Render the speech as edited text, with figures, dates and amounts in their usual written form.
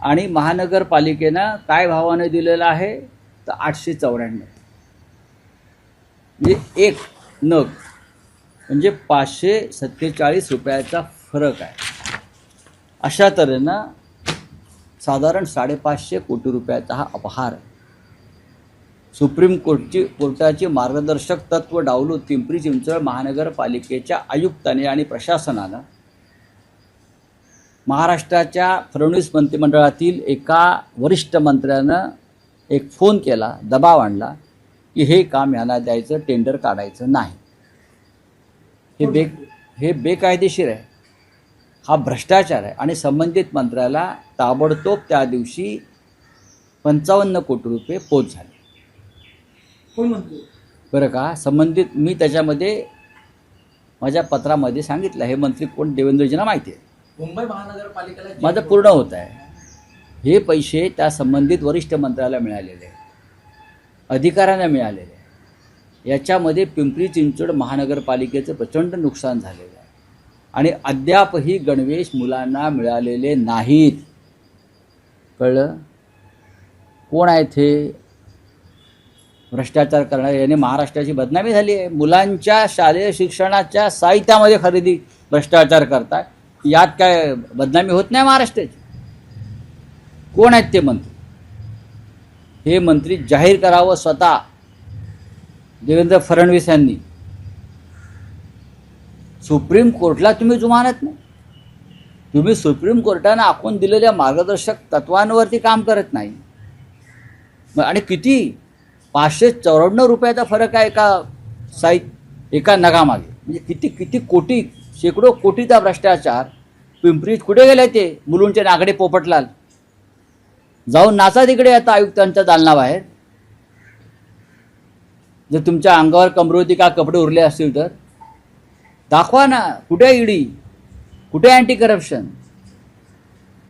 आणि महानगरपालिकेनं काय भावाने दिलेलं आहे तर 894, म्हणजे एक नग म्हणजे 547 रुपयाचा फरक आहे. अशा तऱ्हेनं साधारण 550 कोटी रुपयाचा हा अपहार आहे. सुप्रीम कोर्टाची मार्गदर्शक तत्व डावलून पिंपरी चिंचवड महानगरपालिकेच्या आयुक्तांनी आणि प्रशासनानं महाराष्ट्राच्या फडणवीस मंत्रिमंडळातील एका वरिष्ठ मंत्र्यानं एक फोन केला, दबाव आणला की हे काम यांना द्यायचं, टेंडर काढायचं नाही. हे बेकायदेशीर आहे, हा भ्रष्टाचार आहे. आणि संबंधित मंत्र्याला ताबडतोब त्या दिवशी 55 कोटी रुपये पोच झाले. कोण म्हणतो बरं का, संबंधित मी त्याच्यामध्ये माझ्या पत्रामध्ये सांगितलं. हे मंत्री कोण देवेंद्रजींना माहिती आहे. मुंबई महानगरपालिकेला माझं पूर्ण होत आहे. हे पैसे त्या संबंधित वरिष्ठ मंत्र्याला मिळालेले, अधिकाऱ्यांना मिळालेले. याच्यामध्ये पिंपरी चिंचवड महानगरपालिकेचं प्रचंड नुकसान झालेलं आहे आणि अद्यापही गणवेश मुलांना मिळालेले नाहीत. कळलं? कोण आहेत हे भ्रष्टाचार करणारे? याने महाराष्ट्राची बदनामी झाली आहे. मुलांच्या शालेय शिक्षणाच्या साहित्यामध्ये खरेदी भ्रष्टाचार करताय, यात काय बदनामी होत नाही महाराष्ट्राची? कोण आहेत ते मंत्री? हे मंत्री जाहीर करावं स्वतः देवेंद्र फडणवीस यांनी. सुप्रीम कोर्टला तुम्ही जुमानत नाही. तुम्ही सुप्रीम कोर्टानं आखून दिलेल्या मार्गदर्शक तत्वांवरती काम करत नाही. आणि किती 594 रुपयाचा फरक आहे एका नगामागे. म्हणजे किती किती कोटी, शेकडो कोटीचा भ्रष्टाचार. पिंपरीत कुठे गेले ते मुलुंडचे नागडे पोपटलाल? जाऊन नाचा तिकडे आता आयुक्तांच्या दालनाबाहेर. जर तुमच्या अंगावर कमरोती का कपडे उरले असतील तर दाखवा ना. कुठे ईडी, कुठे अँटी करप्शन?